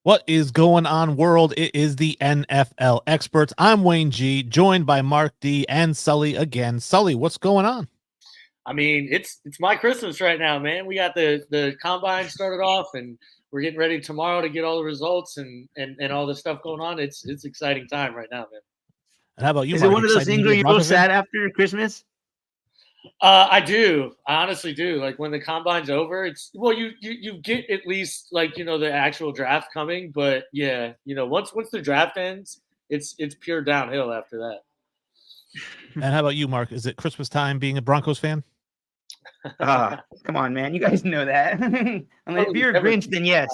What is going on, world? It is the NFL experts. I'm Wayne G, joined by Mark D and Sully again. Sully, what's going on? I mean, it's my Christmas right now, man. We got the combine started off, and we're getting ready tomorrow to get all the results and all this stuff going on. It's exciting time right now, man. And how about you, Is it Mark? one of those Excited to things be where a you go Broncos fan? sad after Christmas? I do. I honestly do. Like when the combine's over, you get at least the actual draft coming, but yeah, once the draft ends, it's pure downhill after that. And how about you, Mark? Is it Christmas time being a Broncos fan? Come on, man. You guys know that. I mean, if you're a Grinch, then yes.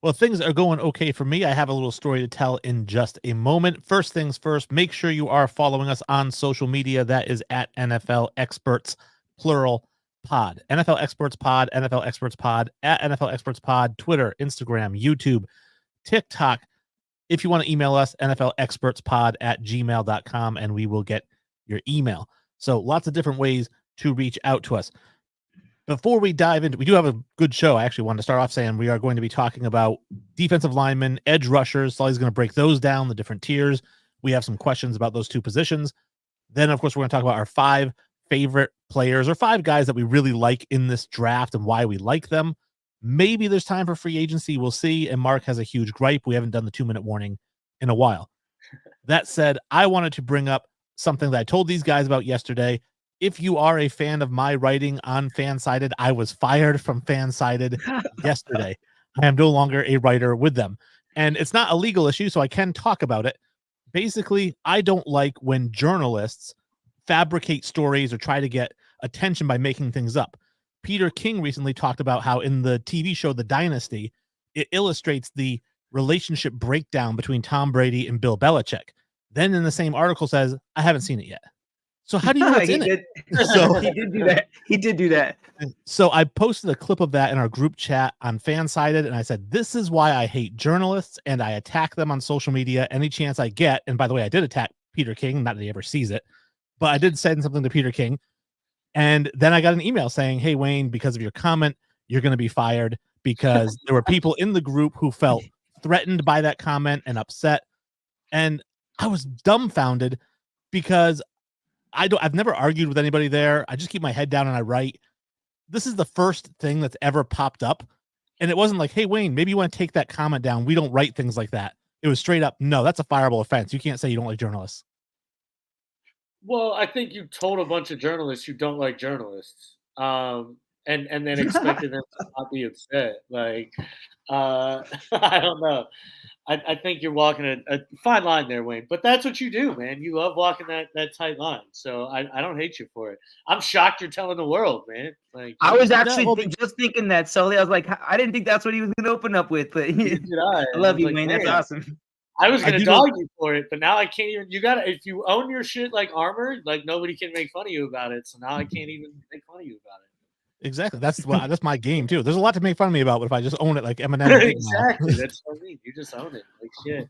Well, things are going okay for me. I have a little story to tell in just a moment. First things first, make sure you are following us on social media. That is at NFL Experts, plural, pod. NFL Experts Pod, NFL Experts Pod, at NFL Experts Pod, Twitter, Instagram, YouTube, TikTok. If you want to email us, NFLExpertsPod@gmail.com, and we will get your email. So lots of different ways to reach out to us. Before we dive into, we do have a good show. I actually wanted to start off saying we are going to be talking about defensive linemen, edge rushers. Sully's going to break those down, the different tiers. We have some questions about those two positions. Then, of course, we're going to talk about our 5 favorite players or 5 guys that we really like in this draft and why we like them. Maybe there's time for free agency. We'll see. And Mark has a huge gripe. We haven't done the 2-minute warning in a while. That said, I wanted to bring up something that I told these guys about yesterday. If you are a fan of my writing on Fansided, I was fired from Fansided yesterday. I am no longer a writer with them. And it's not a legal issue, so I can talk about it. Basically, I don't like when journalists fabricate stories or try to get attention by making things up. Peter King recently talked about how in the TV show The Dynasty, it illustrates the relationship breakdown between Tom Brady and Bill Belichick. Then in the same article says, I haven't seen it yet. So how do you know what's in it? So he did do that. He did do that. So I posted a clip of that in our group chat on Fansided, and I said, this is why I hate journalists, and I attack them on social media any chance I get. And by the way, I did attack Peter King, not that he ever sees it, but I did send something to Peter King. And then I got an email saying, hey, Wayne, because of your comment, you're going to be fired, because there were people in the group who felt threatened by that comment and upset. And I was dumbfounded because I've never argued with anybody there. I just keep my head down and I write. This is the first thing that's ever popped up. And it wasn't like, hey, Wayne, maybe you want to take that comment down. We don't write things like that. It was straight up, no, that's a fireable offense. You can't say you don't like journalists. Well, I think you told a bunch of journalists you don't like journalists, and then expected them to not be upset. Like, I don't know. I think you're walking a fine line there, Wayne. But that's what you do, man. You love walking that tight line. So I don't hate you for it. I'm shocked you're telling the world, man. Like I was actually just thinking that, Sully. I was like, I didn't think that's what he was going to open up with. But I love you, like, Wayne. That's awesome. I was gonna dog you for it, but now I can't even. You gotta, if you own your shit like armor, like nobody can make fun of you about it. So now I can't even make fun of you about it. Exactly. That's my game too. There's a lot to make fun of me about, but if I just own it like Eminem. Exactly. That's what I mean. You just own it like shit.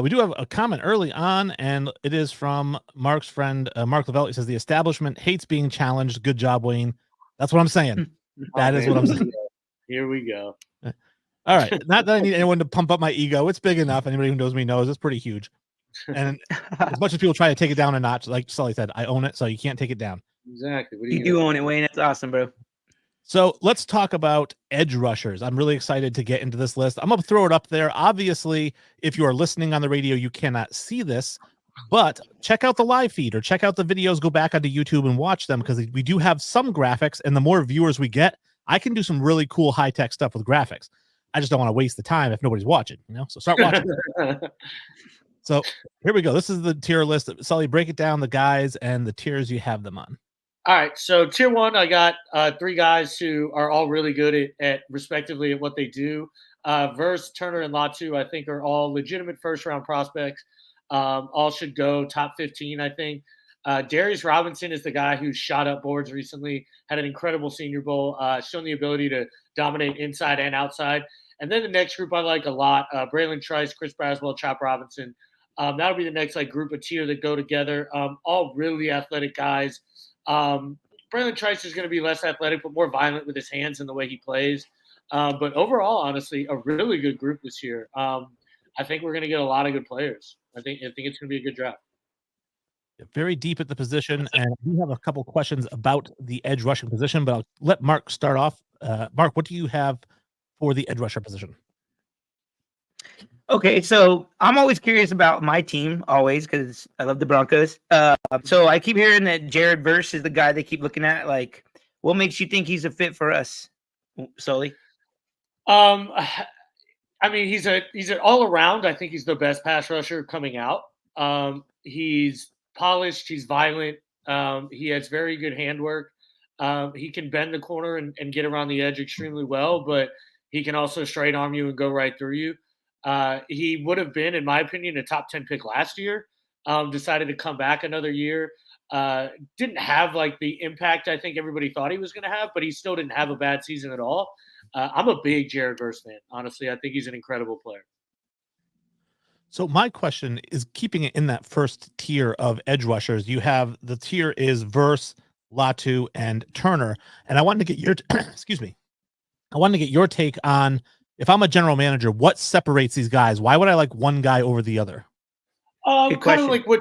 We do have a comment early on, and it is from Mark's friend Mark Lavelle. He says the establishment hates being challenged. Good job, Wayne. That's what I'm saying. That is what I'm saying. Here we go. All right. Not that I need anyone to pump up my ego. It's big enough. Anybody who knows me knows it's pretty huge. And as much as people try to take it down a notch, like Sully said, I own it, so you can't take it down. Exactly. You do own it, Wayne. That's awesome, bro. So let's talk about edge rushers. I'm really excited to get into this list. I'm going to throw it up there. Obviously, if you are listening on the radio, you cannot see this, but check out the live feed or check out the videos. Go back onto YouTube and watch them, because we do have some graphics, and the more viewers we get, I can do some really cool high-tech stuff with graphics. I just don't want to waste the time if nobody's watching, So start watching. So here we go. This is the tier list. Sully, break it down, the guys and the tiers you have them on. All right. So tier 1, I got 3 guys who are all really good at respectively at what they do. Verse, Turner, and Latu, I think, are all legitimate first-round prospects. All should go top 15, I think. Darius Robinson is the guy who shot up boards recently, had an incredible Senior Bowl, shown the ability to dominate inside and outside. And then the next group I like a lot, Braylon Trice, Chris Braswell, Chop Robinson. That'll be the next group of tier that go together. All really athletic guys. Braylon Trice is going to be less athletic, but more violent with his hands and the way he plays. But overall, honestly, a really good group this year. I think we're going to get a lot of good players. I think it's going to be a good draft. Very deep at the position, and we have a couple questions about the edge rushing position, but I'll let Mark start off. Mark, what do you have for the edge rusher position? Okay, so I'm always curious about my team, always, because I love the Broncos. So I keep hearing that Jared Verse is the guy they keep looking at. Like, what makes you think he's a fit for us, Sully? I mean, he's an all around. I think he's the best pass rusher coming out. He's polished. He's violent. He has very good handwork. He can bend the corner and get around the edge extremely well, but he can also straight arm you and go right through you. He would have been, in my opinion, a top 10 pick last year. Decided to come back another year. Didn't have like the impact I think everybody thought he was going to have, but he still didn't have a bad season at all. I'm a big Jared Verse fan. Honestly, I think he's an incredible player. So my question is, keeping it in that first tier of edge rushers, you have the tier is Verse, Latu, and Turner. And I wanted to get your excuse me. I wanted to get your take on, if I'm a general manager, what separates these guys? Why would I like one guy over the other? Kind of like what.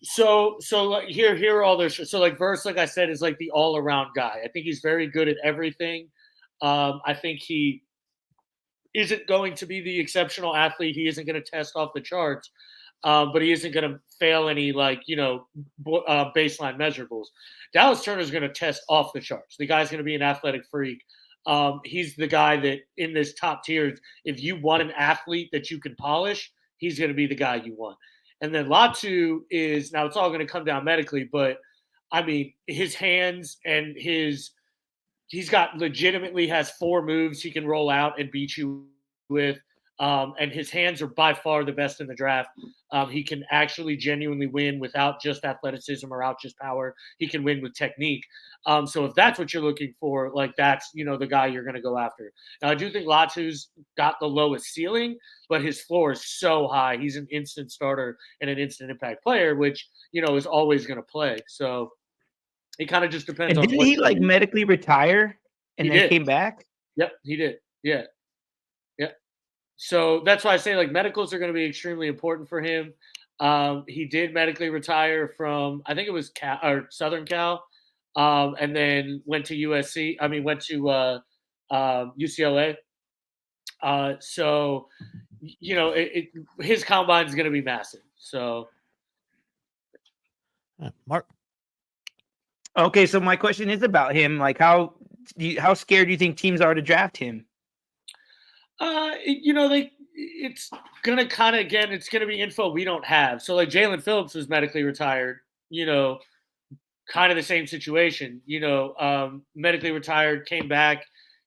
So like here are all their. So like Verse, like I said, is like the all around guy. I think he's very good at everything. I think he isn't going to be the exceptional athlete. He isn't going to test off the charts, but he isn't going to fail any baseline measurables. Dallas Turner is going to test off the charts. The guy's going to be an athletic freak. He's the guy that in this top tier, if you want an athlete that you can polish, he's going to be the guy you want. And then Latu is, now it's all going to come down medically, but I mean, his hands and he's got legitimately has 4 moves he can roll out and beat you with. And his hands are by far the best in the draft. He can actually genuinely win without just athleticism or out just power. He can win with technique. So if that's what you're looking for, like that's, the guy you're going to go after. Now, I do think Latu's got the lowest ceiling, but his floor is so high. He's an instant starter and an instant impact player, which, is always going to play. So it kind of just depends on. Didn't he medically retire and then came back? Yep, he did. Yeah. So that's why I say like medicals are going to be extremely important for him. He did medically retire from, I think it was Southern Cal, and then went to USC. I mean, went to UCLA. So, his combine is going to be massive. So, Mark. Okay, so my question is about him. Like, how scared do you think teams are to draft him? It's gonna kind of, again, it's gonna be info we don't have. So like Jalen Phillips was medically retired, kind of the same situation, medically retired, came back,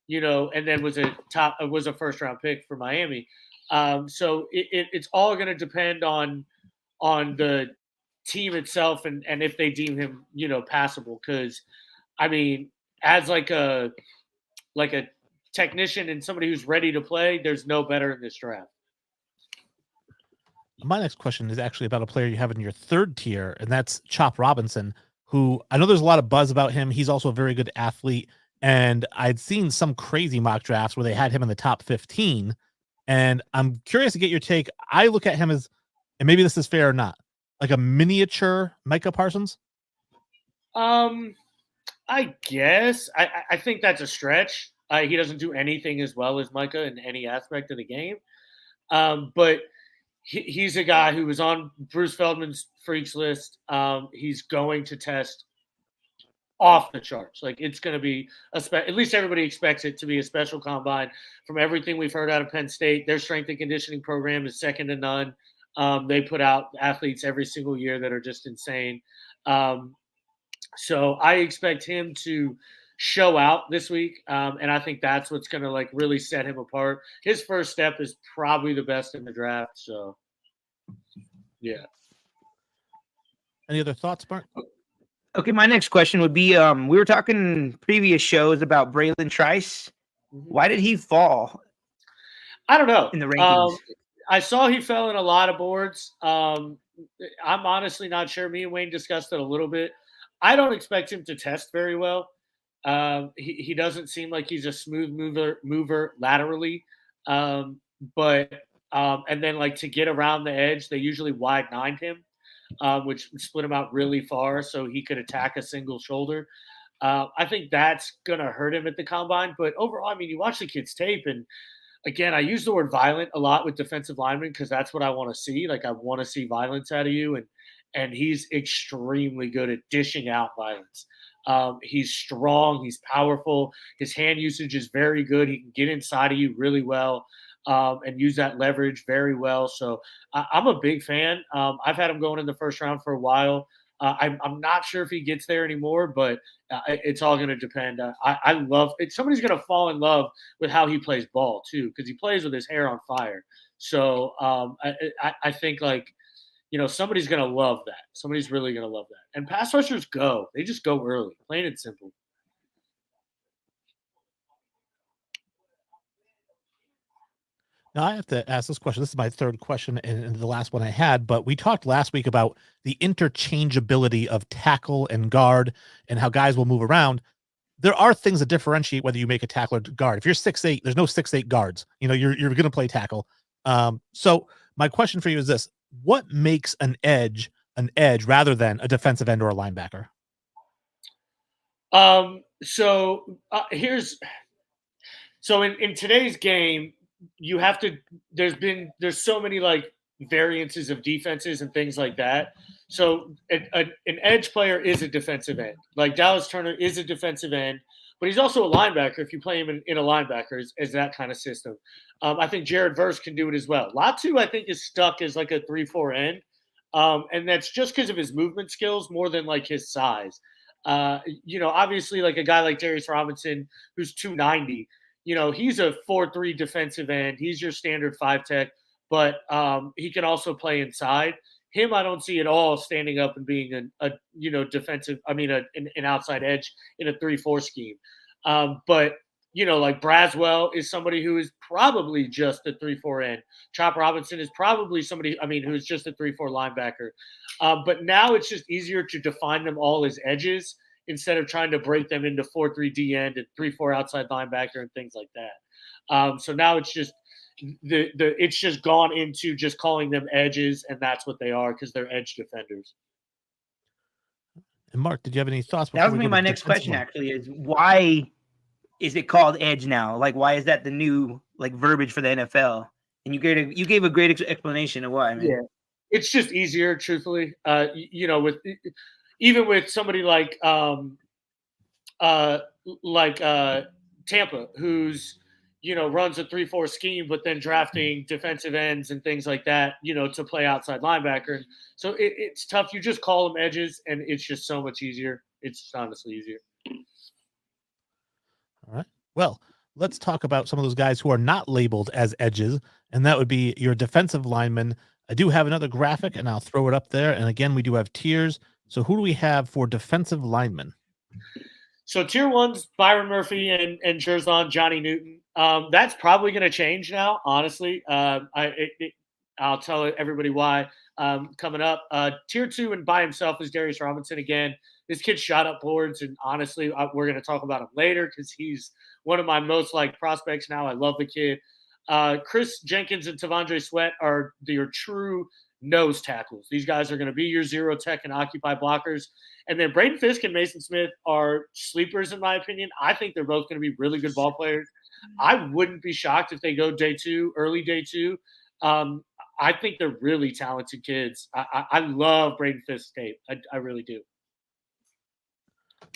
and then was a first round pick for Miami. So it's all gonna depend on the team itself and if they deem him, passable. Because I mean, as like a technician and somebody who's ready to play, there's no better in this draft. My next question is actually about a player you have in your third tier, and that's Chop Robinson, who I know there's a lot of buzz about him. He's also a very good athlete, and I'd seen some crazy mock drafts where they had him in the top 15, and I'm curious to get your take. I look at him as, and maybe this is fair or not, like a miniature Micah Parsons. I guess I think that's a stretch. He doesn't do anything as well as Micah in any aspect of the game. But he's a guy who was on Bruce Feldman's freaks list. He's going to test off the charts. Like it's going to be at least everybody expects it to be a special combine. From everything we've heard out of Penn State, their strength and conditioning program is second to none. They put out athletes every single year that are just insane. So I expect him to show out this week. And I think that's what's going to like really set him apart. His first step is probably the best in the draft. So yeah. Any other thoughts, Mark? Okay. My next question would be, we were talking in previous shows about Braylon Trice. Mm-hmm. Why did he fall? I don't know. In the rankings. I saw he fell in a lot of boards. I'm honestly not sure. Me and Wayne discussed it a little bit. I don't expect him to test very well. He doesn't seem like he's a smooth mover laterally, but and then like to get around the edge, they usually wide nine him, which split him out really far so he could attack a single shoulder. I think that's gonna hurt him at the combine. But overall, I mean, you watch the kid's tape, and again, I use the word violent a lot with defensive linemen because that's what I want to see. Like I want to see violence out of you, and he's extremely good at dishing out violence. He's strong, he's powerful. His hand usage is very good. He can get inside of you really well and use that leverage very well. So I'm a big fan. I've had him going in the first round for a while. I'm not sure if he gets there anymore, but it's all going to depend. I love it. Somebody's going to fall in love with how he plays ball too, because he plays with his hair on fire. So I think like, somebody's going to love that. Somebody's really going to love that. And pass rushers go. They just go early, plain and simple. Now I have to ask this question. This is my third question and the last one I had, but we talked last week about the interchangeability of tackle and guard and how guys will move around. There are things that differentiate whether you make a tackle or guard. If you're 6'8", there's no 6'8" guards. You're going to play tackle. So my question for you is this: what makes an edge rather than a defensive end or a linebacker? So in today's game, you have to. There's so many like variances of defenses and things like that. So an edge player is a defensive end. Like Dallas Turner is a defensive end, but he's also a linebacker. If you play him in a linebacker, is that kind of system. I think Jared Verse can do it as well. Latu, I think, is stuck as like a 3-4 end, and that's just because of his movement skills more than like his size. Obviously, like a guy like Darius Robinson, who's 290. He's a 4-3 defensive end. He's your standard 5 tech, but he can also play inside. Him, I don't see at all standing up and being defensive. I mean, an outside edge in a 3-4 scheme. But like Braswell is somebody who is probably just a 3-4 end. Chop Robinson is probably somebody, who's just a 3-4 linebacker. But now it's just easier to define them all as edges instead of trying to break them into 4-3 D end and 3-4 outside linebacker and things like that. So now it's just it's just gone into just calling them edges, and that's what they are because they're edge defenders. And Mark, did you have any thoughts? That was my next question. Actually, is why is it called edge now? Like, why is that the new like verbiage for the NFL? And you gave a great explanation of why. Man. Yeah, it's just easier, truthfully. With somebody like Tampa, who's runs a 3-4 scheme, but then drafting defensive ends and things like that, to play outside linebacker. So it's tough. You just call them edges, and it's just so much easier. It's honestly easier. All right. Well, let's talk about some of those guys who are not labeled as edges, and that would be your defensive linemen. I do have another graphic, and I'll throw it up there. And again, we do have tiers. So who do we have for defensive linemen? So tier one's Byron Murphy and Jerzon Johnny Newton. That's probably going to change now, honestly. I'll tell everybody why coming up. Tier two and by himself is Darius Robinson again. This kid shot up boards, and honestly, we're going to talk about him later because he's one of my most liked prospects now. I love the kid. Chris Jenkins and Tavondre Sweat are your true nose tackles. These guys are going to be your zero tech and occupy blockers. And then Braden Fisk and Mason Smith are sleepers, in my opinion. I think they're both going to be really good ball players. I wouldn't be shocked if they go early day two. I think they're really talented kids. I love Braden Fisk's tape. I really do.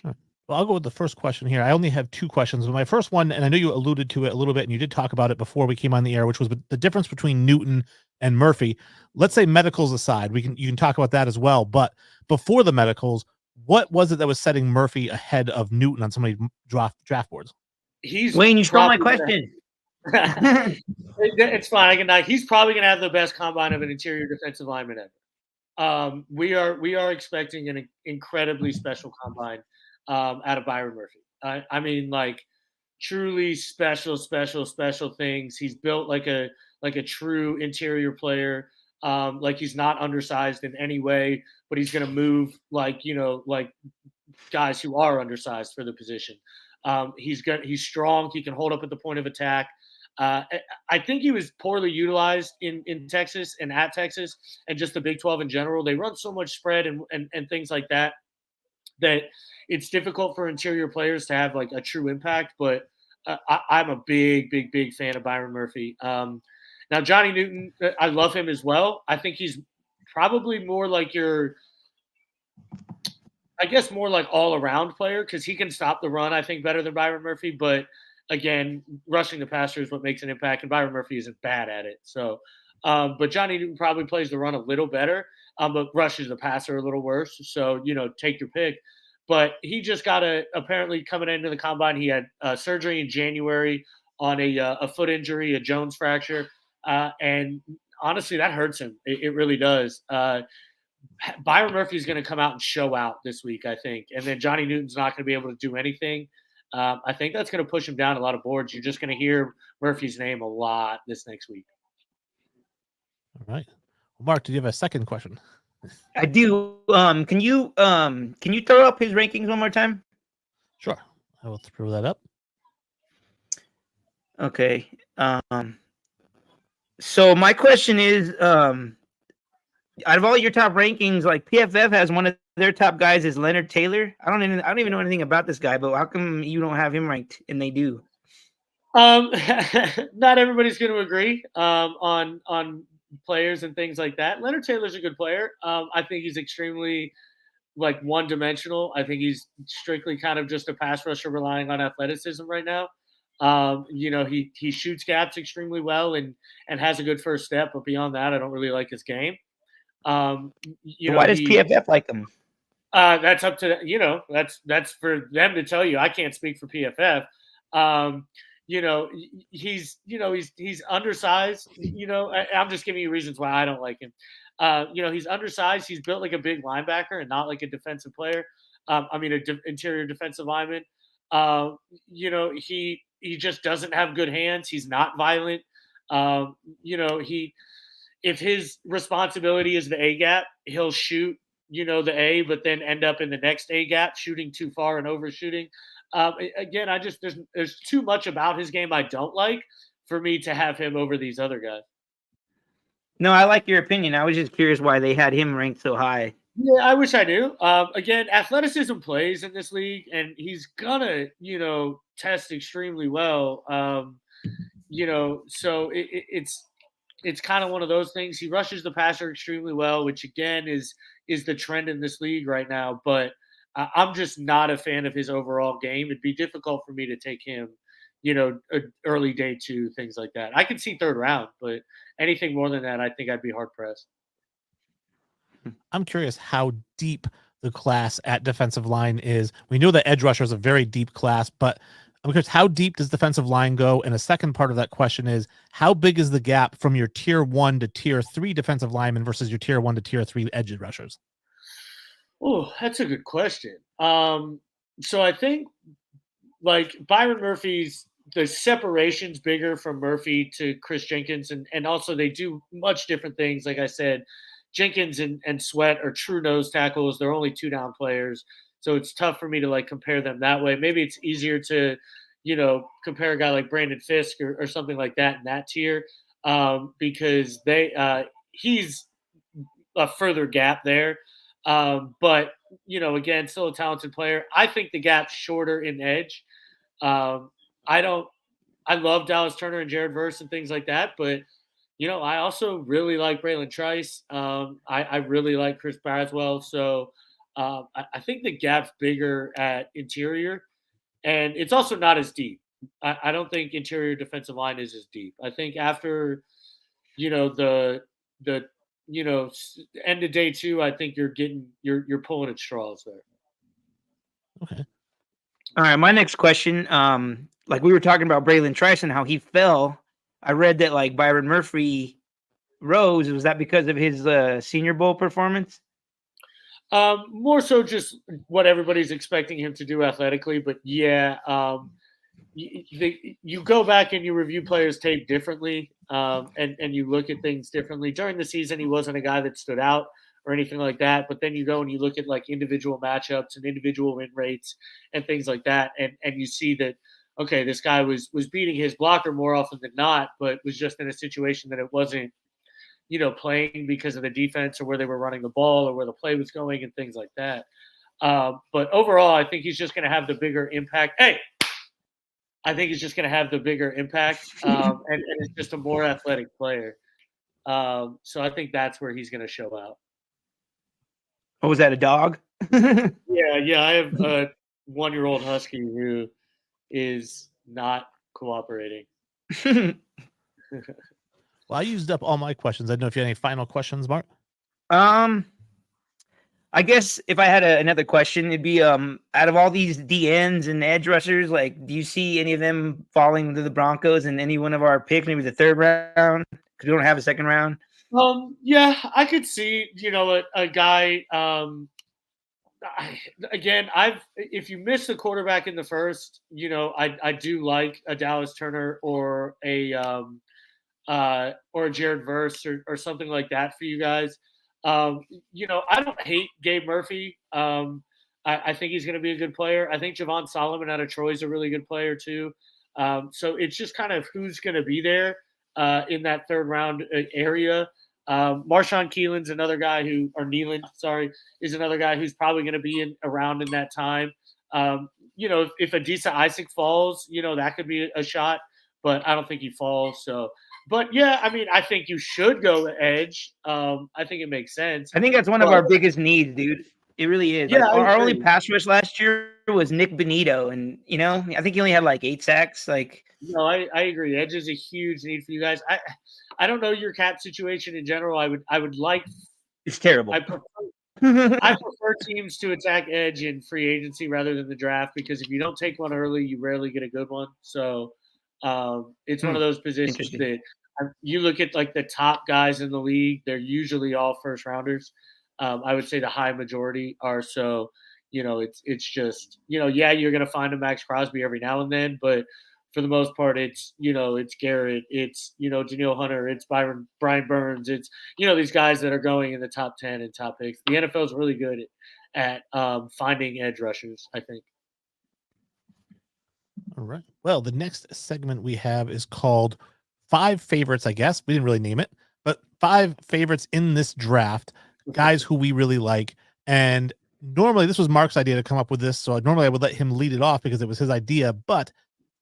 Well, I'll go with the first question here. I only have two questions. But my first one, and I know you alluded to it a little bit, and you did talk about it before we came on the air, which was the difference between Newton and Murphy. Let's say medicals aside, you can talk about that as well. But before the medicals, what was it that was setting Murphy ahead of Newton on so many draft boards? Wayne, you stole my question. It's fine. He's probably going to have the best combine of an interior defensive lineman ever. We are expecting an incredibly special combine out of Byron Murphy. Truly special things. He's built like a true interior player. He's not undersized in any way, but he's going to move like guys who are undersized for the position. He's strong. He can hold up at the point of attack. I think he was poorly utilized in Texas and at Texas and just the Big 12 in general. They run so much spread and things like that it's difficult for interior players to have like a true impact. But I'm a big fan of Byron Murphy. Now Johnny Newton, I love him as well. I think he's probably more like more like all-around player because he can stop the run, I think, better than Byron Murphy. But again, rushing the passer is what makes an impact, and Byron Murphy isn't bad at it. So, but Johnny Newton probably plays the run a little better, but rushes the passer a little worse. So, take your pick. But he just got apparently coming into the combine, he had surgery in January on a foot injury, a Jones fracture. And honestly, that hurts him. It really does. Byron Murphy is going to come out and show out this week, I think. And then Johnny Newton's not going to be able to do anything. I think that's going to push him down a lot of boards. You're just going to hear Murphy's name a lot this next week. All right. Well, Mark, do you have a second question? I do. Can you throw up his rankings one more time? Sure. I will throw that up. Okay. So my question is, out of all your top rankings, like PFF has one of their top guys is Leonard Taylor. I don't even know anything about this guy, but how come you don't have him ranked and they do? Not everybody's going to agree on players and things like that. Leonard Taylor's a good player. I think he's extremely like one-dimensional. I think he's strictly kind of just a pass rusher relying on athleticism right now. He shoots gaps extremely well and has a good first step, but beyond that, I don't really like his game. Why does PFF like him? That's up to that's for them to tell you. I can't speak for PFF. He's undersized. I'm just giving you reasons why I don't like him. He's undersized. He's built like a big linebacker and not like a defensive player. Interior defensive lineman. He just doesn't have good hands. He's not violent. If his responsibility is the A gap, he'll shoot, the A, but then end up in the next A gap, shooting too far and overshooting. Again, there's too much about his game I don't like for me to have him over these other guys. No, I like your opinion. I was just curious why they had him ranked so high. Yeah, I wish I knew. Again, athleticism plays in this league, and he's gonna, test extremely well. So it's kind of one of those things. He rushes the passer extremely well, which again is the trend in this league right now. But I'm just not a fan of his overall game. It'd be difficult for me to take him, early day 2, things like that. I can see third round, but anything more than that, I think I'd be hard pressed. I'm curious how deep the class at defensive line is. We know that edge rusher is a very deep class, but I'm curious, how deep does defensive line go? And a second part of that question is, how big is the gap from your tier 1 to tier 3 defensive linemen versus your tier 1 to tier 3 edge rushers? Oh, that's a good question. So I think like Byron Murphy's, the separation's bigger from Murphy to Chris Jenkins. And also they do much different things. Like I said, Jenkins and Sweat are true nose tackles. They're only 2-down players. So it's tough for me to like compare them that way. Maybe it's easier to, compare a guy like Brandon Fisk or something like that in that tier because he's a further gap there. But, again, still a talented player. I think the gap's shorter in edge. I love Dallas Turner and Jared Verse and things like that, but I also really like Braylon Trice. I really like Chris Braswell. So I think the gap's bigger at interior, and it's also not as deep. I don't think interior defensive line is as deep. I think after, the end of day 2, I think you're pulling at straws there. Okay. All right. My next question, like we were talking about Braylon Trice and how he fell. I read that like Byron Murphy rose. Was that because of his Senior Bowl performance? More so just what everybody's expecting him to do athletically. But yeah, you go back and you review players' tape differently and you look at things differently. During the season, he wasn't a guy that stood out or anything like that. But then you go and you look at like individual matchups and individual win rates and things like that, and you see that okay, this guy was beating his blocker more often than not, but was just in a situation that it wasn't, playing because of the defense or where they were running the ball or where the play was going and things like that. But overall, I think he's just going to have the bigger impact. Hey, I think he's just going to have the bigger impact, and it's just a more athletic player. So I think that's where he's going to show out. Oh, was that a dog? Yeah. I have a 1-year-old husky who is not cooperating. Well, I used up all my questions. I don't know if you have any final questions, Mark. I guess if I had another question, it'd be out of all these DNs and edge rushers, like, do you see any of them falling to the Broncos in any one of our picks, maybe the third round? Because we don't have a second round. Yeah, I could see, a guy. If you miss the quarterback in the first, I do like a Dallas Turner or a Jared Verse or something like that for you guys. I don't hate Gabe Murphy. I think he's going to be a good player. I think Javon Solomon out of Troy is a really good player too. So it's just kind of who's going to be there in that third round area. Marshawn Keelan's another guy is another guy who's probably going to be around in that time. If Adisa Isaac falls, that could be a shot, but I don't think he falls. So, but yeah, I mean, I think you should go edge. I think it makes sense. I think that's one of our biggest needs, dude. It really is. Yeah, like, our only pass rush last year was Nick Benito, and I think he only had like 8 sacks. Like, no, I agree. Edge is a huge need for you guys. I don't know your cap situation in general. I would like. It's terrible. I prefer teams to attack edge in free agency rather than the draft, because if you don't take one early, you rarely get a good one. So it's one of those positions that you look at, like the top guys in the league, they're usually all first rounders. I would say the high majority are. So, it's just, yeah, you're going to find a Max Crosby every now and then, but for the most part, it's Garrett, it's, Daniil Hunter, it's Brian Burns, it's, these guys that are going in the top 10 and top picks. The NFL is really good at finding edge rushers, I think. All right. Well, the next segment we have is called 5 favorites, I guess. We didn't really name it, but 5 favorites in this draft, guys who we really like. And normally this was Mark's idea to come up with this. So normally I would let him lead it off because it was his idea, but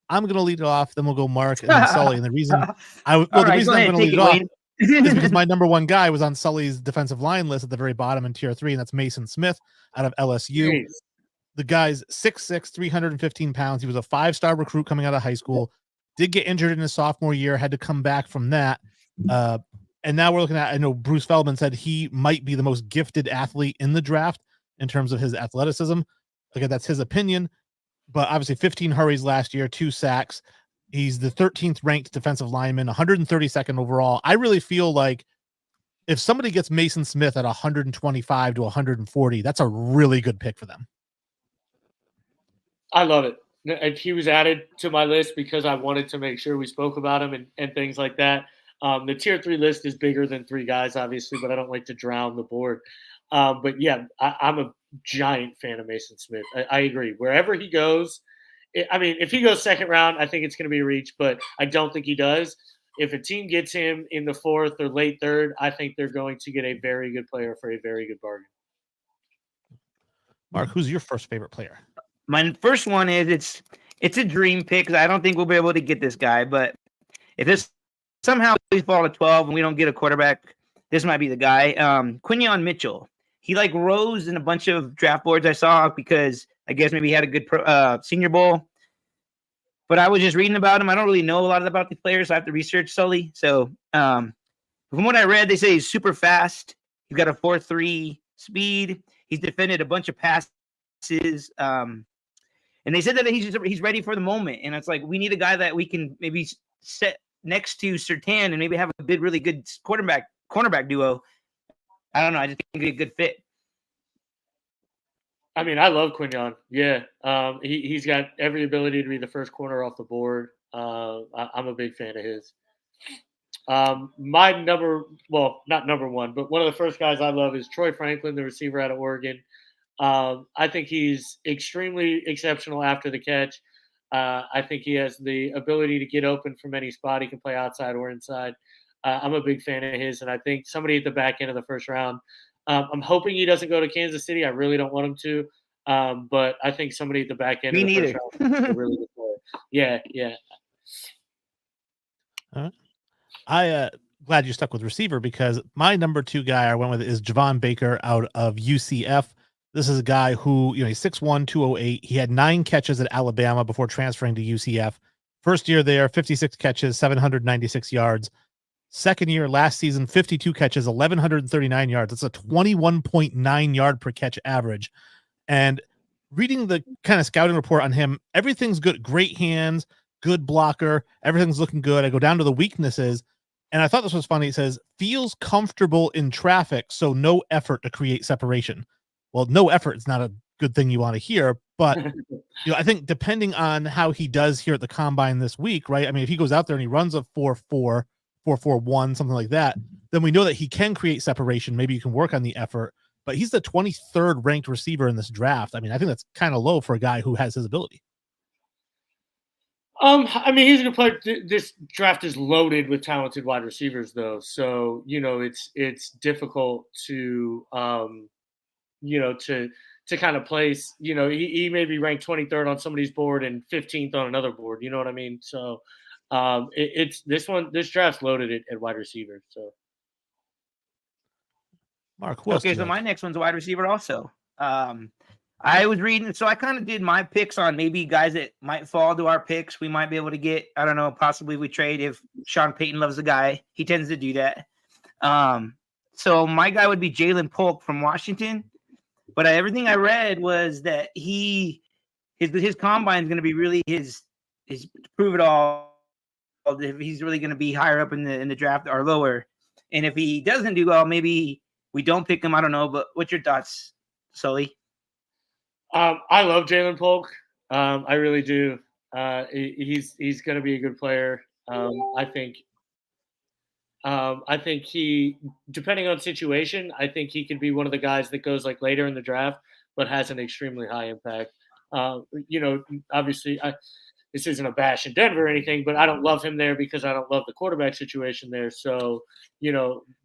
I'm going to lead it off. Then we'll go Mark and then Sully. And the reason I'm going to lead it off is because my number 1 guy was on Sully's defensive line list at the very bottom in tier 3, and that's Mason Smith out of LSU. Jeez. The guy's 6'6", 315 pounds. He was a 5-star recruit coming out of high school. Did get injured in his sophomore year, had to come back from that. And now we're looking at, I know Bruce Feldman said he might be the most gifted athlete in the draft in terms of his athleticism. Again, that's his opinion. But obviously 15 hurries last year, 2 sacks. He's the 13th ranked defensive lineman, 132nd overall. I really feel like if somebody gets Mason Smith at 125 to 140, that's a really good pick for them. I love it. And he was added to my list because I wanted to make sure we spoke about him and things like that. The tier 3 list is bigger than 3 guys, obviously, but I don't like to drown the board. But yeah, I'm a giant fan of Mason Smith. I agree. Wherever he goes, if he goes second round, I think it's going to be a reach, but I don't think he does. If a team gets him in the 4th or late 3rd, I think they're going to get a very good player for a very good bargain. Mark, who's your first favorite player? My first one is it's a dream pick because I don't think we'll be able to get this guy. But if this somehow we fall to 12 and we don't get a quarterback, this might be the guy. Quinyon Mitchell. He rose in a bunch of draft boards I saw because I guess maybe he had a good Senior Bowl. But I was just reading about him. I don't really know a lot about the players. So I have to research Sully. So from what I read, they say he's super fast. He's got a 4.3 speed. He's defended a bunch of passes. And they said that he's ready for the moment. And it's like, we need a guy that we can maybe set next to Surtain and maybe have a really good cornerback duo. I don't know. I just think it'd be a good fit. I mean, I love Quinyon. Yeah. He's got every ability to be the first corner off the board. I'm a big fan of his. My not number one, but one of the first guys I love is Troy Franklin, the receiver out of Oregon. I think he's extremely exceptional after the catch. I think he has the ability to get open from any spot. He can play outside or inside. I'm a big fan of his, and I think somebody at the back end of the first round. I'm hoping he doesn't go to Kansas City. I really don't want him to, but I think somebody at the back end Me of the neither. first round is a really good player. Yeah. Glad you stuck with receiver because my number 2 guy I went with is Javon Baker out of UCF. This is a guy who, he's 6'1", 208. He had 9 catches at Alabama before transferring to UCF. First year there, 56 catches, 796 yards. Second year, last season, 52 catches, 1,139 yards. That's a 21.9 yard per catch average. And reading the kind of scouting report on him, everything's good. Great hands, good blocker. Everything's looking good. I go down to the weaknesses. And I thought this was funny. It says, feels comfortable in traffic, so no effort to create separation. Well, no effort is not a good thing you want to hear, but I think depending on how he does here at the combine this week, right? I mean, if he goes out there and he runs a 4.4, 4.41, something like that, then we know that he can create separation. Maybe you can work on the effort, but he's the 23rd ranked receiver in this draft. I mean, I think that's kind of low for a guy who has his ability. I mean, he's a good player. This draft is loaded with talented wide receivers, though. So, it's difficult to, to kind of place, he may be ranked 23rd on somebody's board and 15th on another board. You know what I mean? So, this draft's loaded at wide receiver. So, Mark, so my next one's a wide receiver also. I was reading, so I kind of did my picks on maybe guys that might fall to our picks. We might be able to get, I don't know, possibly we trade if Sean Payton loves the guy. He tends to do that. So my guy would be Jalen Polk from Washington. But everything I read was that his combine is going to be really his prove it all. If he's really going to be higher up in the draft or lower, and if he doesn't do well, maybe we don't pick him. I don't know. But what's your thoughts, Sully? I love Jalen Polk. I really do. He's going to be a good player. I think he, depending on situation, I think he could be one of the guys that goes like later in the draft, but has an extremely high impact. Obviously, this isn't a bash in Denver or anything, but I don't love him there because I don't love the quarterback situation there. So,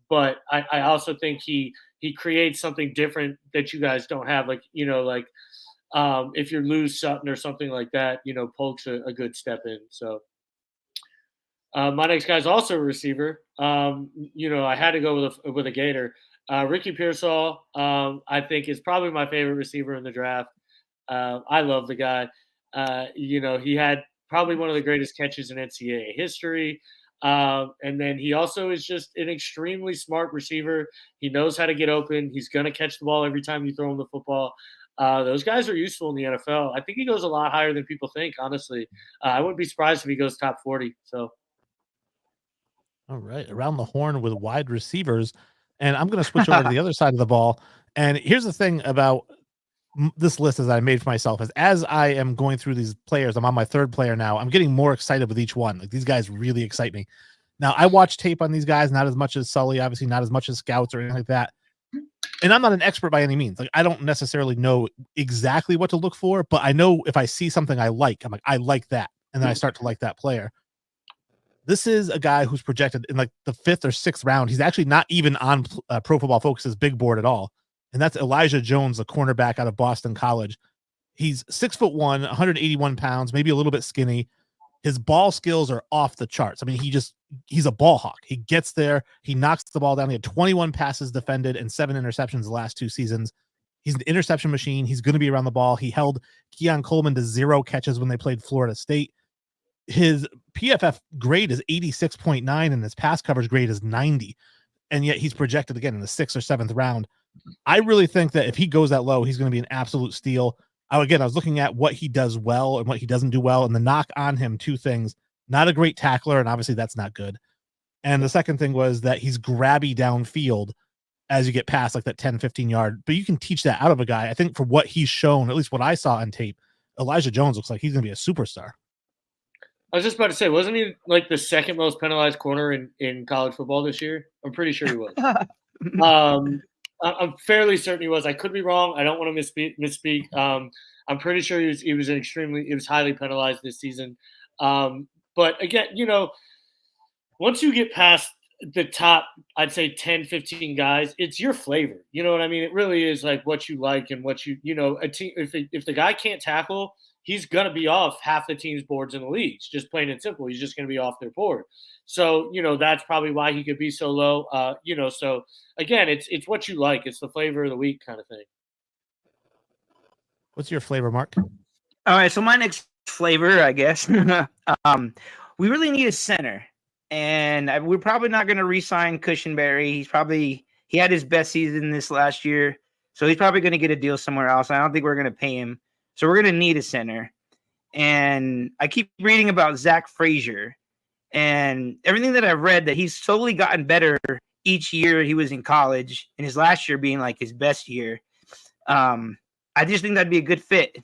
but I also think he creates something different that you guys don't have. Like, if you lose Sutton or something like that, Polk's a good step in. So. My next guy's also a receiver. I had to go with a Gator. Ricky Pearsall, I think, is probably my favorite receiver in the draft. I love the guy. He had probably one of the greatest catches in NCAA history. And then he also is just an extremely smart receiver. He knows how to get open. He's going to catch the ball every time you throw him the football. Those guys are useful in the NFL. I think he goes a lot higher than people think, honestly. I wouldn't be surprised if he goes top 40. So. All right, around the horn with wide receivers. And I'm going to switch over to the other side of the ball. And here's the thing about this list as I made for myself is as I am going through these players, I'm on my 3rd player now. I'm getting more excited with each one. Like these guys really excite me. Now I watch tape on these guys, not as much as Sully, obviously not as much as scouts or anything like that. And I'm not an expert by any means. Like I don't necessarily know exactly what to look for, but I know if I see something I like, I'm like, I like that. And then I start to like that player. This is a guy who's projected in like the 5th or 6th round. He's actually not even on Pro Football Focus's big board at all. And that's Elijah Jones, the cornerback out of Boston College. He's 6'1", 181 pounds, maybe a little bit skinny. His ball skills are off the charts. I mean, he's a ball hawk. He gets there. He knocks the ball down. He had 21 passes defended and 7 interceptions the last 2 seasons. He's an interception machine. He's going to be around the ball. He held Keon Coleman to 0 catches when they played Florida State. His PFF grade is 86.9 and his pass coverage grade is 90. And yet he's projected again in the 6th or 7th round. I really think that if he goes that low, he's going to be an absolute steal. I was looking at what he does well and what he doesn't do well. And the knock on him, 2 things, not a great tackler. And obviously that's not good. And the second thing was that he's grabby downfield as you get past like that 10, 15 yard, but you can teach that out of a guy. I think for what he's shown, at least what I saw on tape, Elijah Jones looks like he's going to be a superstar. I was just about to say, wasn't he like the second most penalized corner in college football this year? I'm pretty sure he was. I'm fairly certain he was. I could be wrong. I don't want to misspeak. I'm pretty sure he was highly penalized this season. But again, once you get past the top, I'd say 10, 15 guys, it's your flavor. You know what I mean? It really is like what you like and what a team. If the guy can't tackle, he's going to be off half the team's boards in the leagues, just plain and simple. He's just going to be off their board. So, that's probably why he could be so low. So again, it's what you like. It's the flavor of the week kind of thing. What's your flavor, Mark? All right, so my next flavor, I guess, we really need a center. And we're probably not going to re-sign Cushenberry. He had his best season this last year, so he's probably going to get a deal somewhere else. I don't think we're going to pay him. So we're going to need a center. And I keep reading about Zach Frazier. And everything that I've read, that he's slowly gotten better each year he was in college, and his last year being like his best year. I just think that'd be a good fit.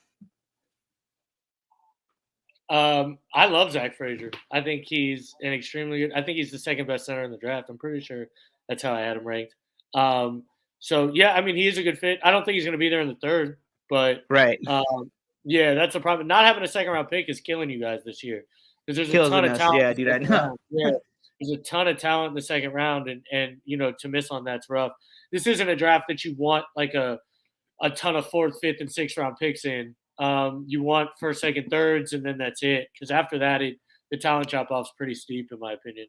I love Zach Frazier. I think he's an extremely good. I think he's the second best center in the draft. I'm pretty sure that's how I had him ranked. So yeah, I mean, he is a good fit. I don't think he's going to be there in the third, but right. Yeah, that's a problem. Not having a second round pick is killing you guys this year because there's a ton of talent. Yeah, dude, I know. Yeah, there's a ton of talent in the second round, and to miss on that's rough. This isn't a draft that you want like a ton of fourth, fifth, and sixth round picks in. You want first, second, thirds, and then that's it. Because after that, the talent drop off is pretty steep, in my opinion.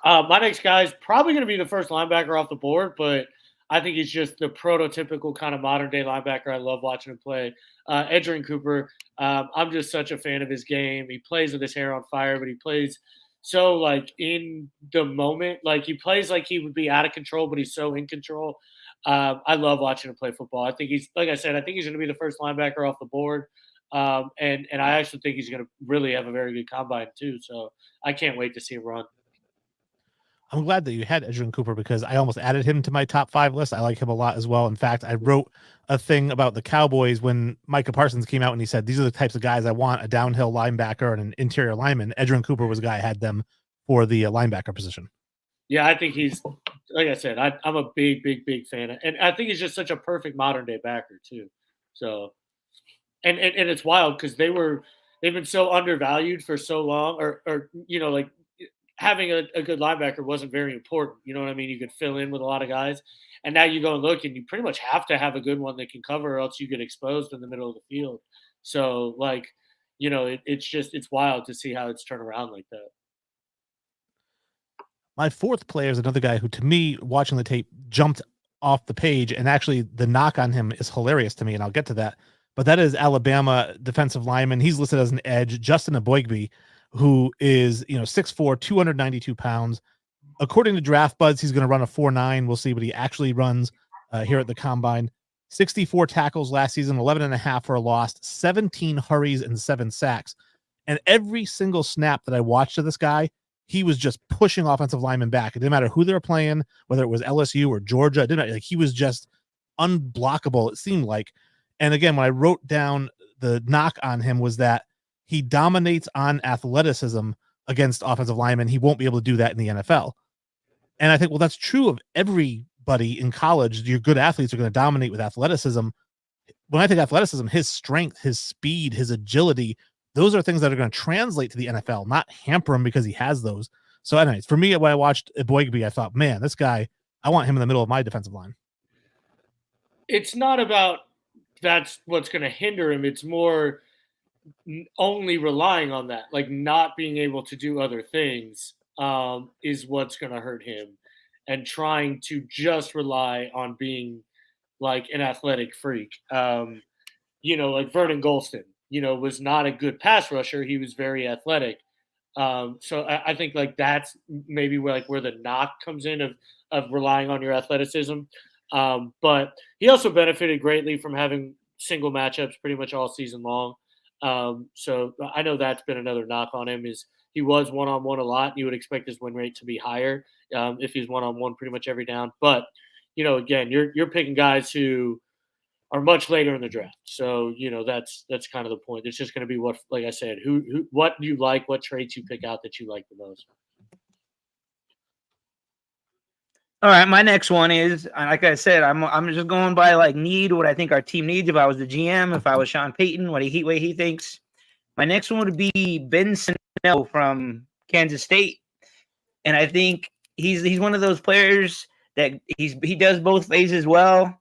My next guy is probably going to be the first linebacker off the board, but I think he's just the prototypical kind of modern day linebacker. I love watching him play. Edgerrin Cooper. I'm just such a fan of his game. He plays with his hair on fire, but he plays so like in the moment. Like he plays like he would be out of control, but he's so in control. I love watching him play football. I think he's, like I said, I think he's going to be the first linebacker off the board. And I actually think he's going to really have a very good combine too. So I can't wait to see him run. I'm glad that you had Edgerrin Cooper because I almost added him to my top 5 list. I like him a lot as well. In fact, I wrote a thing about the Cowboys when Micah Parsons came out and he said, these are the types of guys I want, a downhill linebacker and an interior lineman. Edgerrin Cooper was a guy I had them for the linebacker position. Yeah, I think he's, like I said, I'm a big, big, big fan. And I think he's just such a perfect modern day backer too. So, and it's wild because they've been so undervalued for so long or like having a good linebacker wasn't very important. You know what I mean? You could fill in with a lot of guys. And now you go and look and you pretty much have to have a good one that can cover or else you get exposed in the middle of the field. So like, it's wild to see how it's turned around like that. My fourth player is another guy who, to me, watching the tape, jumped off the page, and actually the knock on him is hilarious to me, and I'll get to that. But that is Alabama defensive lineman. He's listed as an edge, Justin Aboigbe, who is 6'4", 292 pounds. According to Draft Buds, he's going to run a 4.9. We'll see what he actually runs here at the Combine. 64 tackles last season, 11.5 for a loss, 17 hurries, and 7 sacks. And every single snap that I watched of this guy, he was just pushing offensive linemen back. It didn't matter who they were playing, whether it was LSU or Georgia. It didn't matter. Like, he was just unblockable, it seemed like. And again, when I wrote down the knock on him was that he dominates on athleticism against offensive linemen. He won't be able to do that in the NFL. And I think, well, that's true of everybody in college. Your good athletes are going to dominate with athleticism. When I think athleticism, his strength, his speed, his agility, those are things that are going to translate to the NFL, not hamper him because he has those. So anyways, for me, when I watched Aboigbe, I thought, man, this guy, I want him in the middle of my defensive line. It's not about that's what's going to hinder him. It's more only relying on that, like not being able to do other things is what's going to hurt him, and trying to just rely on being like an athletic freak. Like Vernon Golston, was not a good pass rusher. He was very athletic. So I think like that's maybe where the knock comes in of relying on your athleticism. But he also benefited greatly from having single matchups pretty much all season long. So I know that's been another knock on him is he was one-on-one a lot. You would expect his win rate to be higher if he's one-on-one pretty much every down. But, again, you're picking guys who are much later in the draft. So, that's kind of the point. It's just going to be what, like I said, what you like, what traits you pick out that you like the most. All right, my next one is, like I said, I'm just going by like need, what I think our team needs. If I was the GM, if I was Sean Payton, what he thinks. My next one would be Ben Snell from Kansas State, and I think he's one of those players that he does both phases well.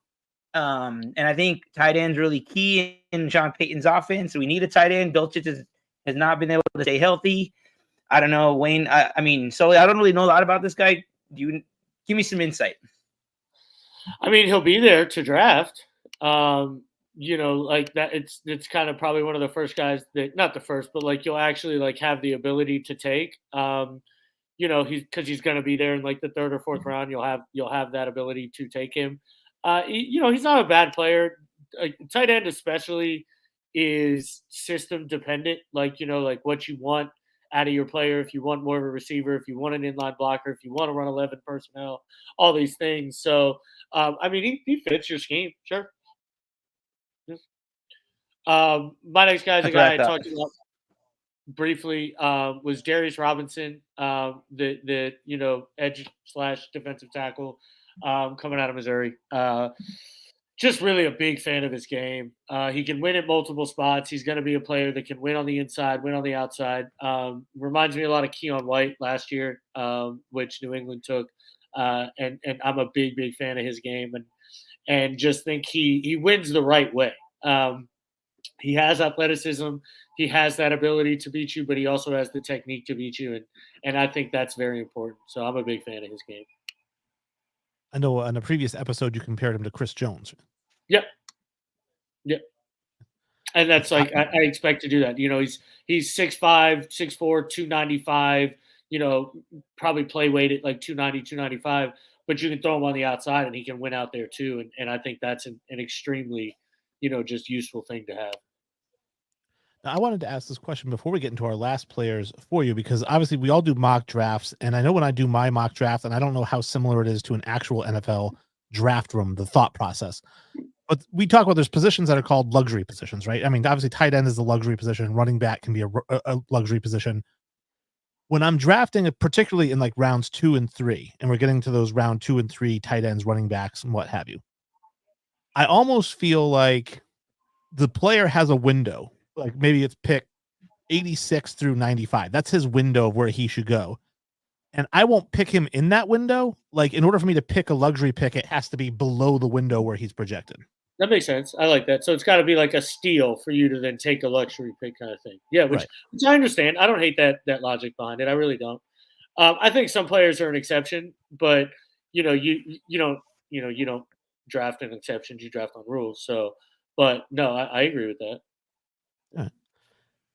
And I think tight end's really key in Sean Payton's offense. We need a tight end. Dolchich has not been able to stay healthy. I don't know, Wayne. I mean, so I don't really know a lot about this guy. Do you give me some insight? I mean, he'll be there to draft. Like that. It's kind of probably one of the first guys that, not the first, but like you'll actually like have the ability to take. He's going to be there in like the third or fourth round. You'll have that ability to take him. He's not a bad player. Tight end especially is system dependent. Like like what you want out of your player. If you want more of a receiver, if you want an inline blocker, if you want to run 11 personnel, all these things. So, I mean, he fits your scheme, sure. My next guy is a guy I talked about briefly, was Darius Robinson, the edge / defensive tackle, coming out of Missouri. Just really a big fan of his game. He can win at multiple spots. He's going to be a player that can win on the inside, win on the outside. Reminds me a lot of Keon White last year, which New England took. And I'm a big, big fan of his game, and just think he wins the right way. He has athleticism. He has that ability to beat you, but he also has the technique to beat you. And I think that's very important. So I'm a big fan of his game. I know on a previous episode, you compared him to Chris Jones. Yep. And that's like, I expect to do that. He's 6'5", 6'4", 295, probably play weight at like 290, 295, but you can throw him on the outside and he can win out there too. And I think that's an extremely, just useful thing to have. Now, I wanted to ask this question before we get into our last players for you, because obviously we all do mock drafts. And I know when I do my mock draft, and I don't know how similar it is to an actual NFL draft room, the thought process. But we talk about there's positions that are called luxury positions, right? I mean, obviously tight end is the luxury position. Running back can be a luxury position. When I'm drafting, particularly in like rounds 2 and 3, and we're getting to those round 2 and 3 tight ends, running backs, and what have you, I almost feel like the player has a window. Like maybe it's pick 86 through 95. That's his window of where he should go. And I won't pick him in that window. Like in order for me to pick a luxury pick, it has to be below the window where he's projected. That makes sense. I like that. So it's got to be like a steal for you to then take a luxury pick kind of thing. Yeah, which I understand. I don't hate that logic behind it. I really don't. I think some players are an exception, but you don't draft an exception. You draft on rules. So, but no, I agree with that. Yeah.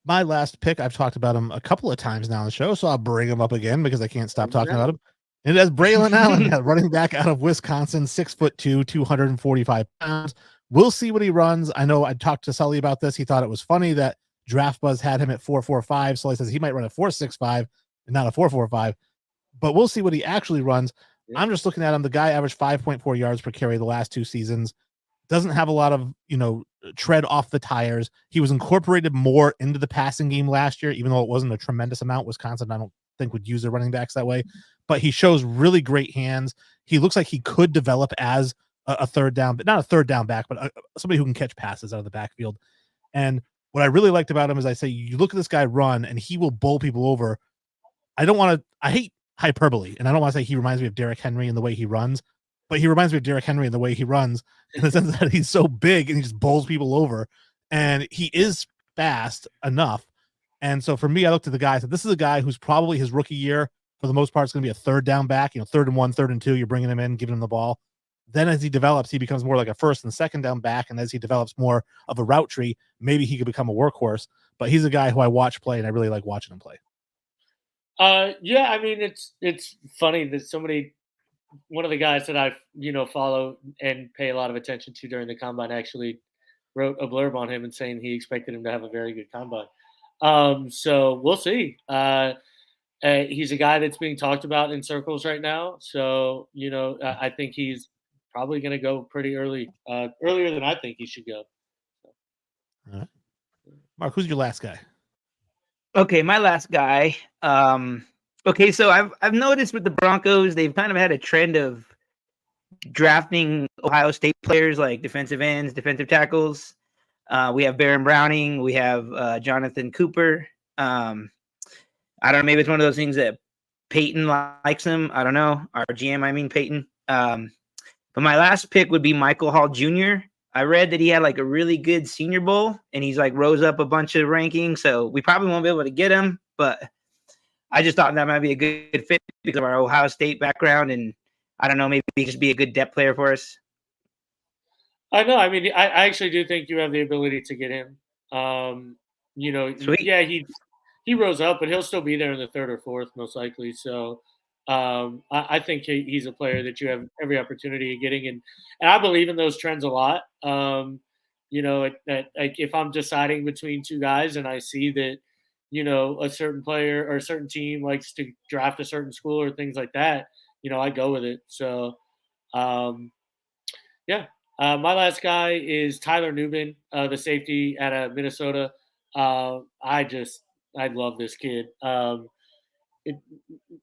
My last pick, I've talked about him a couple of times now on the show, so I'll bring him up again because I can't stop talking about him. And that's Braylon Allen, running back out of Wisconsin, 6'2", 245 pounds. We'll see what he runs. I know I talked to Sully about this. He thought it was funny that Draft Buzz had him at 4.45. Sully says he might run a 4.65 and not a 4.45, but we'll see what he actually runs. Yeah. I'm just looking at him. The guy averaged 5.4 yards per carry the last 2 seasons. Doesn't have a lot of, tread off the tires. He was incorporated more into the passing game last year, even though it wasn't a tremendous amount. Wisconsin, I don't think, would use their running backs that way, but he shows really great hands. He looks like he could develop as a third down, but not a third down back, but somebody who can catch passes out of the backfield. And what I really liked about him is, I say, you look at this guy run and he will bowl people over. I hate hyperbole, and I don't want to say he reminds me of Derrick Henry in the way he runs, but he reminds me of Derrick Henry in the way he runs, in the sense that he's so big and he just bowls people over, and he is fast enough. And so for me, I looked at the guy, so this is a guy who's probably his rookie year, for the most part, it's going to be a third down back, 3rd and 1, 3rd and 2, you're bringing him in, giving him the ball. Then as he develops, he becomes more like a first and second down back. And as he develops more of a route tree, maybe he could become a workhorse, but he's a guy who I watch play and I really like watching him play. Yeah, I mean, it's funny that one of the guys that I, follow and pay a lot of attention to during the combine actually wrote a blurb on him and saying he expected him to have a very good combine. So we'll see. He's a guy that's being talked about in circles right now. So, I think he's probably going to go pretty early, earlier than I think he should go. All right. Mark, who's your last guy? Okay, my last guy. Okay, so I've noticed with the Broncos, they've kind of had a trend of drafting Ohio State players like defensive ends, defensive tackles. We have Baron Browning. We have Jonathan Cooper. I don't know. Maybe it's one of those things that Peyton likes him. I don't know. Our GM, I mean Peyton. But my last pick would be Michael Hall Jr. I read that he had like a really good Senior Bowl, and he's like rose up a bunch of rankings. So we probably won't be able to get him, but I just thought that might be a good fit because of our Ohio State background, and I don't know, maybe just be a good depth player for us. I know. I mean, I actually do think you have the ability to get him. Sweet. Yeah, he rose up, but he'll still be there in the third or fourth, most likely. So I think he's a player that you have every opportunity of getting, and I believe in those trends a lot. If I'm deciding between two guys and I see that, a certain player or a certain team likes to draft a certain school or things like that, I go with it. So, yeah. My last guy is Tyler Nubin, the safety out of Minnesota. I love this kid.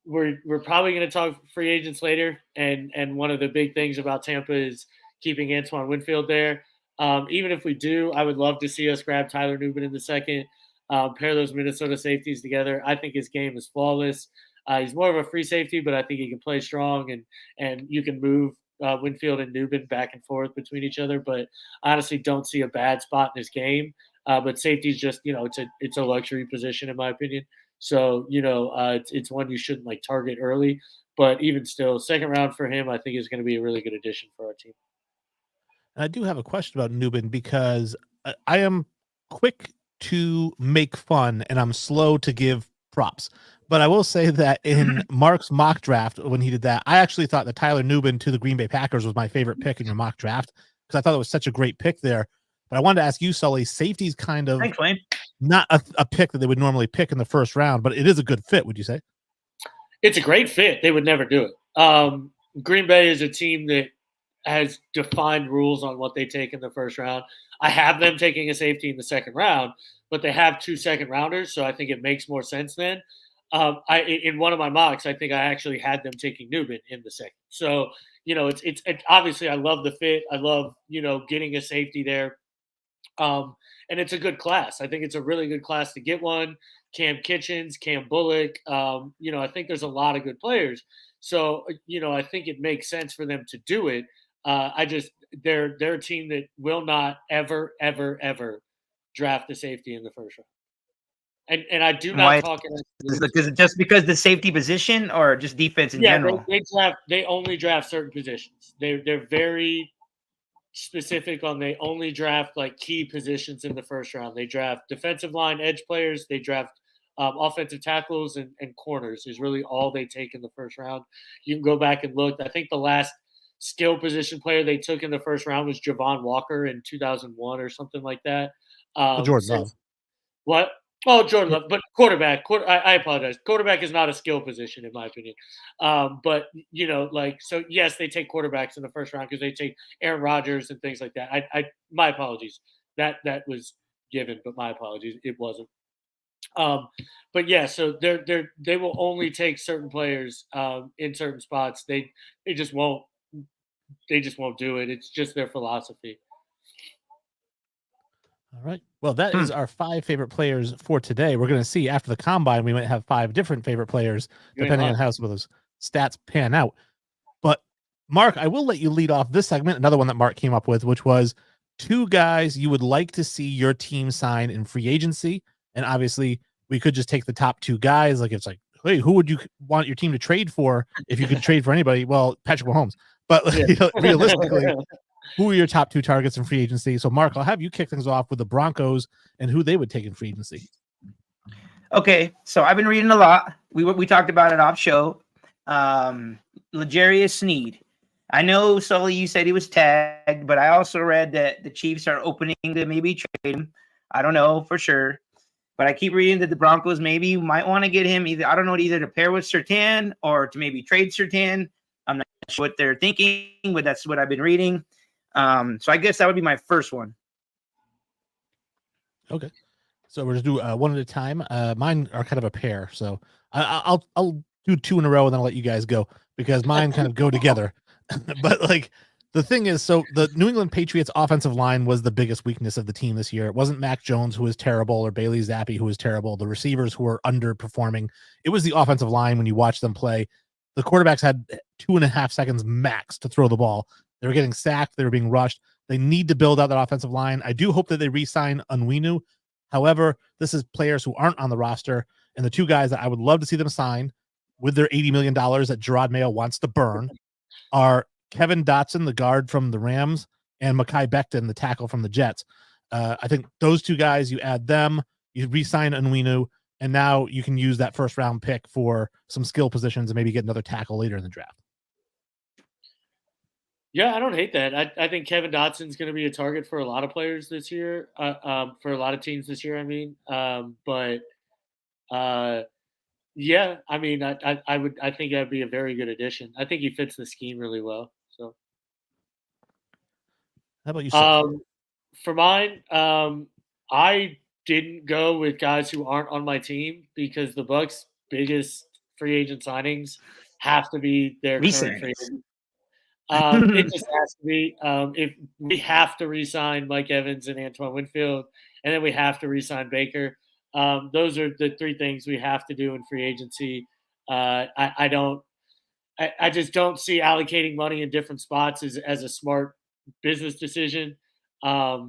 We're probably going to talk free agents later, and one of the big things about Tampa is keeping Antoine Winfield there. Even if we do, I would love to see us grab Tyler Nubin in the second, pair those Minnesota safeties together. I think his game is flawless. He's more of a free safety, but I think he can play strong, and you can move Winfield and Nubin back and forth between each other. But I honestly don't see a bad spot in his game. But safety is just, it's a luxury position in my opinion. So, it's one you shouldn't like target early, but even still, second round for him, I think is going to be a really good addition for our team. I do have a question about Nubin because I am quick to make fun and I'm slow to give props. But I will say that in Mark's mock draft, when he did that, I actually thought that Tyler Nubin to the Green Bay Packers was my favorite pick in your mock draft because I thought it was such a great pick there. But I wanted to ask you, Sully, safety's kind of Thanks, Wayne. not a pick that they would normally pick in the first round, but it is a good fit, would you say? It's a great fit. They would never do it. Green Bay is a team that has defined rules on what they take in the first round. I have them taking a safety in the second round, but they have 2 second rounders, so I think it makes more sense then. In one of my mocks, I think I actually had them taking Nubin in the second. So, it's obviously I love the fit. I love, getting a safety there. And it's a good class. I think it's a really good class to get one. Cam Kitchens, Cam Bullock. I think there's a lot of good players. So, I think it makes sense for them to do it. They're a team that will not ever, ever, ever draft the safety in the first round. And I do not talk just because the safety position or just defense in general. They only draft certain positions. They're very specific on they only draft like key positions in the first round. They draft defensive line edge players. They draft offensive tackles and corners is really all they take in the first round. You can go back and look. I think the last skill position player they took in the first round was Javon Walker in 2001 or something like that. Jordan Love. What? Oh, Jordan Love, but quarterback. I apologize. Quarterback is not a skill position in my opinion. But so yes, they take quarterbacks in the first round because they take Aaron Rodgers and things like that. My apologies. That was given, but my apologies, it wasn't. But yeah, so they will only take certain players in certain spots. They just won't do it. It's just their philosophy. All right. Well, that is our 5 favorite players for today. We're going to see after the combine, we might have 5 different favorite players, depending on how some of those stats pan out. But Mark, I will let you lead off this segment. Another one that Mark came up with, which was 2 guys you would like to see your team sign in free agency. And obviously we could just take the top 2 guys. Like it's like, hey, who would you want your team to trade for if you could trade for anybody? Well, Patrick Mahomes. But realistically, who are your top 2 targets in free agency? So, Mark, I'll have you kick things off with the Broncos and who they would take in free agency. Okay, so I've been reading a lot. We talked about it off show. L'Jarius Sneed. I know, Sully, you said he was tagged, but I also read that the Chiefs are opening to maybe trade him. I don't know for sure, but I keep reading that the Broncos maybe might want to get him either. I don't know, either to pair with Surtain or to maybe trade Surtain. I'm not sure what they're thinking, but that's what I've been reading. So I guess that would be my first one. Okay. So we're just do one at a time. Mine are kind of a pair, so I'll do two in a row and then I'll let you guys go because mine kind of go together. But like the thing is, so the New England Patriots offensive line was the biggest weakness of the team this year. It wasn't Mac Jones who was terrible or Bailey Zappi who was terrible. The receivers who were underperforming. It was the offensive line when you watch them play. The quarterbacks had 2.5 seconds max to throw the ball. They were getting sacked. They were being rushed. They need to build out that offensive line. I do hope that they re-sign Onwenu. However, this is players who aren't on the roster, and the two guys that I would love to see them sign with their $80 million that Gerard Mayo wants to burn are Kevin Dotson, the guard from the Rams, and Mekhi Becton, the tackle from the Jets. I think those two guys, you add them, you re-sign Onwenu, and now you can use that first-round pick for some skill positions and maybe get another tackle later in the draft. Yeah, I don't hate that. I think Kevin Dotson's going to be a target for a lot of players this year, for a lot of teams this year. I mean, yeah, I mean, I think that'd be a very good addition. I think he fits the scheme really well. So, how about you, sir? For mine, I didn't go with guys who aren't on my team because the Bucks' biggest free agent signings have to be their current free agent. It just has to be. If we have to re-sign Mike Evans and Antoine Winfield, and then we have to re-sign Baker. Those are the three things we have to do in free agency. I just don't see allocating money in different spots as a smart business decision. I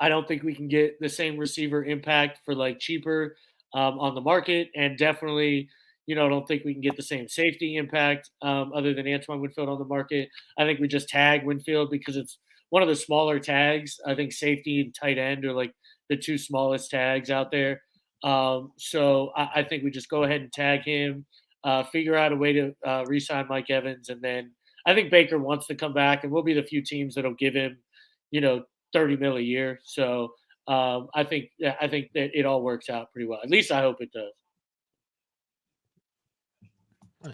don't think we can get the same receiver impact for like cheaper on the market, and definitely. I don't think we can get the same safety impact other than Antoine Winfield on the market. I think we just tag Winfield because it's one of the smaller tags. I think safety and tight end are like the two smallest tags out there. So I think we just go ahead and tag him, figure out a way to re-sign Mike Evans. And then I think Baker wants to come back, and we'll be the few teams that'll give him, $30 million a year. So I think that it all works out pretty well. At least I hope it does.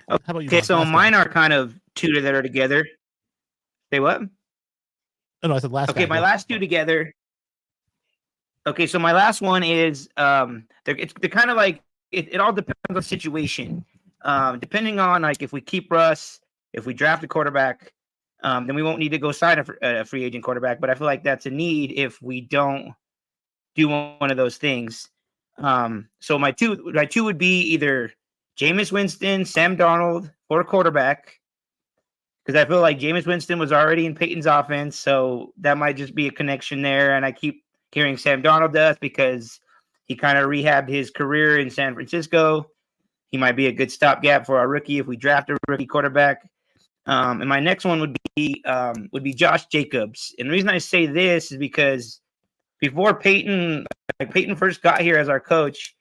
How about you? Okay, so mine are kind of two that are together. Say what? Oh, no, I said last. Okay, my last two together. Okay, so my last one is they're kind of like it all depends on the situation. Depending on like if we keep Russ, if we draft a quarterback, then we won't need to go sign a free agent quarterback. But I feel like that's a need if we don't do one of those things. So my two would be either Jameis Winston, Sam Darnold, or quarterback, because I feel like Jameis Winston was already in Peyton's offense, so that might just be a connection there. And I keep hearing Sam Darnold does because he kind of rehabbed his career in San Francisco. He might be a good stopgap for our rookie if we draft a rookie quarterback. And my next one would be Josh Jacobs. And the reason I say this is because before Peyton first got here as our coach,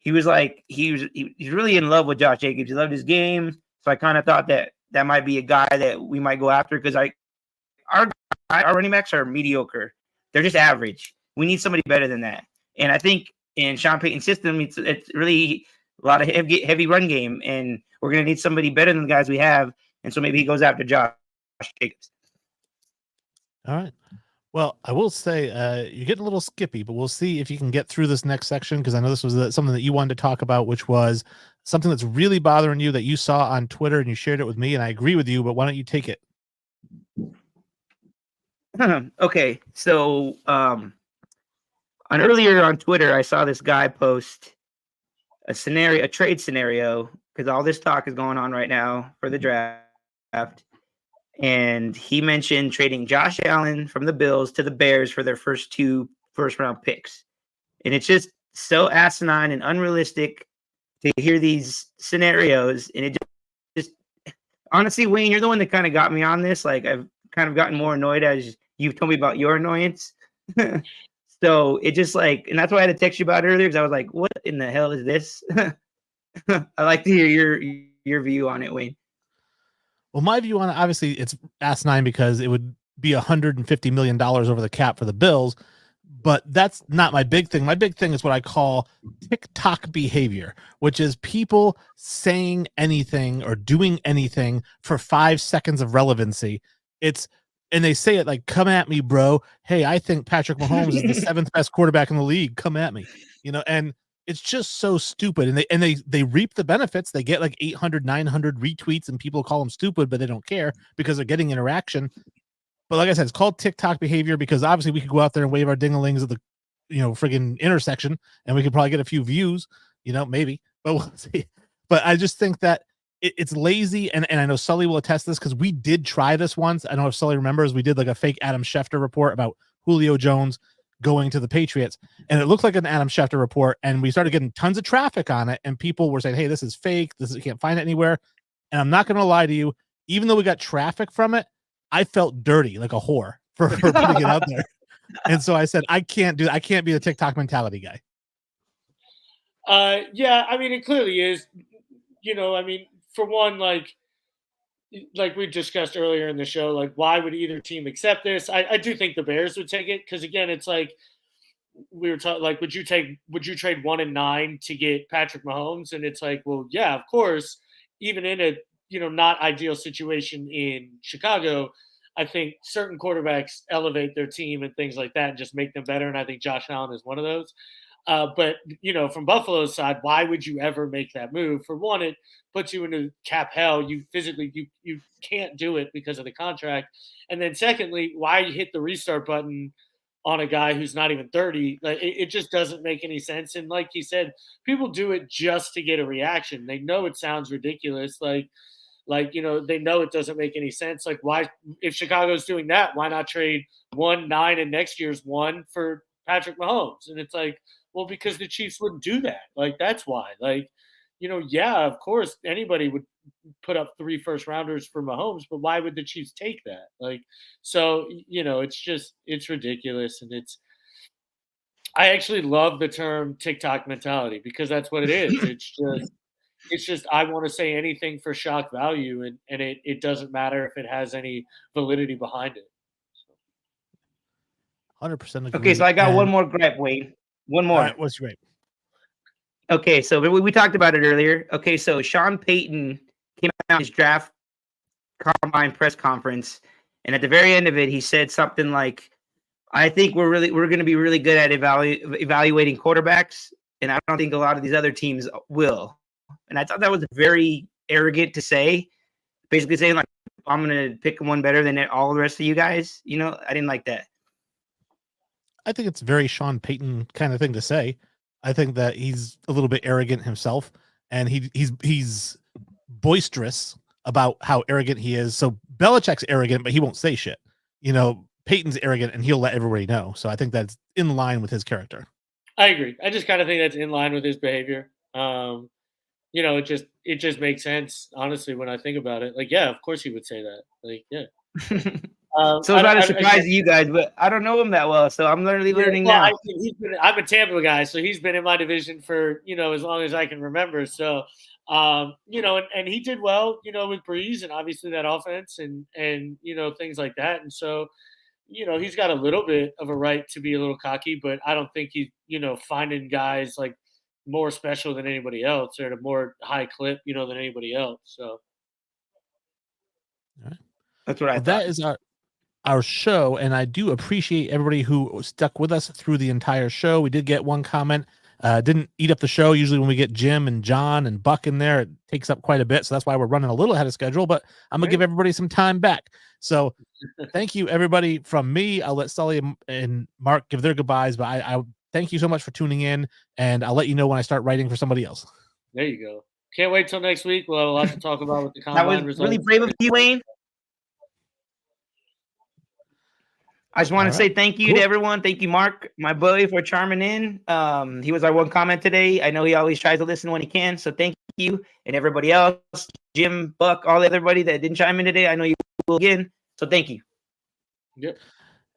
he was he's really in love with Josh Jacobs. He loved his game. So I kind of thought that might be a guy that we might go after because our running backs are mediocre. They're just average. We need somebody better than that. And I think in Sean Payton's system, it's really a lot of heavy run game, and we're going to need somebody better than the guys we have. And so maybe he goes after Josh Jacobs. All right. Well, I will say you're getting a little skippy, but we'll see if you can get through this next section because I know this was something that you wanted to talk about, which was something that's really bothering you that you saw on Twitter and you shared it with me, and I agree with you, but why don't you take it? Okay. So earlier on Twitter, I saw this guy post a trade scenario, because all this talk is going on right now for the draft. And he mentioned trading Josh Allen from the Bills to the Bears for their first 2 first-round picks. And it's just so asinine and unrealistic to hear these scenarios. And it just honestly, Wayne, you're the one that kind of got me on this. Like, I've kind of gotten more annoyed as you've told me about your annoyance. So it just and that's why I had to text you about it earlier, because I was like, what in the hell is this? I'd like to hear your view on it, Wayne. Well, my view on it, obviously, it's asinine because it would be $150 million over the cap for the Bills. But that's not my big thing. My big thing is what I call TikTok behavior, which is people saying anything or doing anything for 5 seconds of relevancy. And they say it like, come at me, bro. Hey, I think Patrick Mahomes is the 7th best quarterback in the league. Come at me. And it's just so stupid. And they reap the benefits. They get like 800, 900 retweets and people call them stupid, but they don't care because they're getting interaction. But like I said, it's called TikTok behavior because obviously we could go out there and wave our dingalings at the, friggin' intersection and we could probably get a few views, maybe, but we'll see. But I just think that it's lazy. And I know Sully will attest this because we did try this once. I don't know if Sully remembers, we did like a fake Adam Schefter report about Julio Jones going to the Patriots. And it looked like an Adam Schefter report. And we started getting tons of traffic on it. And people were saying, hey, this is fake. You can't find it anywhere. And I'm not going to lie to you. Even though we got traffic from it, I felt dirty like a whore for putting it out there. And so I said, I can't be the TikTok mentality guy. Yeah, I mean, it clearly is, for one, like we discussed earlier in the show, like why would either team accept this? I do think the Bears would take it. Cause again, it's like, we were talking, like, would you trade 1 and 9 to get Patrick Mahomes? And it's like, well, yeah, of course, even in a, not ideal situation in Chicago, I think certain quarterbacks elevate their team and things like that and just make them better. And I think Josh Allen is one of those. But, from Buffalo's side, why would you ever make that move? For one, it puts you into cap hell. You physically, you can't do it because of the contract. And then secondly, why hit the restart button on a guy who's not even 30? Like, it just doesn't make any sense. And like he said, people do it just to get a reaction. They know it sounds ridiculous. Like, they know it doesn't make any sense. Like, why, if Chicago's doing that, why not trade 1, 9 and next year's 1 for Patrick Mahomes? And it's like, well, because the Chiefs wouldn't do that. Like, that's why. Like, yeah, of course, anybody would put up 3 first-rounders for Mahomes, but why would the Chiefs take that? Like, so, it's ridiculous. And I actually love the term TikTok mentality because that's what it is. It's just I want to say anything for shock value, and it doesn't matter if it has any validity behind it. 100% agree. Okay, so I got one more gripe, Wayne. One more. All right, what's your gripe? Okay, so we talked about it earlier. Okay, so Sean Payton came out in his draft combine press conference, and at the very end of it, he said something like, "I think we're going to be really good at evaluating quarterbacks, and I don't think a lot of these other teams will." And I thought that was very arrogant to say, basically saying like, I'm going to pick one better than all the rest of you guys. I didn't like that. I think it's very Sean Payton kind of thing to say. I think that he's a little bit arrogant himself, and he's boisterous about how arrogant he is. So Belichick's arrogant, but he won't say shit. Payton's arrogant, and he'll let everybody know. So I think that's in line with his character. I agree. I just kind of think that's in line with his behavior. It just makes sense, honestly, when I think about it. Like, yeah, of course he would say that. Like, yeah. So it's not a surprise to you guys, but I don't know him that well, so I'm literally learning now. I'm a Tampa guy, so he's been in my division for as long as I can remember. So, and he did well, with Breeze and obviously that offense and things like that. And so, he's got a little bit of a right to be a little cocky, but I don't think he's finding guys like more special than anybody else or at a more high clip, than anybody else. So. All right. That's what I thought. That is our show, and I do appreciate everybody who stuck with us through the entire show. We did get one comment, didn't eat up the show. Usually when we get Jim and John and Buck in there, it takes up quite a bit, so that's why we're running a little ahead of schedule, but I'm gonna give everybody some time back. So thank you everybody from me. I'll let Sully and Mark give their goodbyes, but I thank you so much for tuning in, and I'll let you know when I start writing for somebody else. There you go. Can't wait till next week. We'll have a lot to talk about with the combine results. That was really brave of you, Wayne. I just want to say thank you to everyone. Thank you, Mark, my boy, for chiming in. He was our one comment today. I know he always tries to listen when he can, so thank you. And everybody else, Jim, Buck, all everybody that didn't chime in today, I know you will again, so thank you. Yep.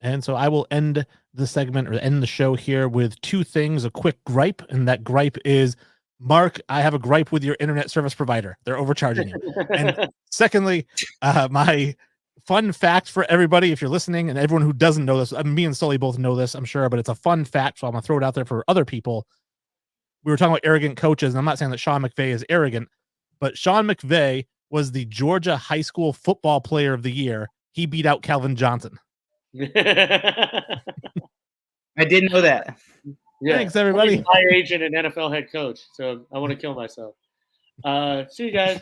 And so I will end the segment or end the show here with 2 things, a quick gripe, and that gripe is, Mark, I have a gripe with your internet service provider. They're overcharging you. And secondly, my fun fact for everybody, if you're listening, and everyone who doesn't know this, me and Sully both know this, I'm sure, but it's a fun fact, so I'm gonna throw it out there for other people. We were talking about arrogant coaches, and I'm not saying that Sean McVay is arrogant, but Sean McVay was the Georgia High School Football Player of the Year. He beat out Calvin Johnson. I didn't know that. Yeah. Thanks, everybody. My agent and NFL head coach, so I want to kill myself. See you guys.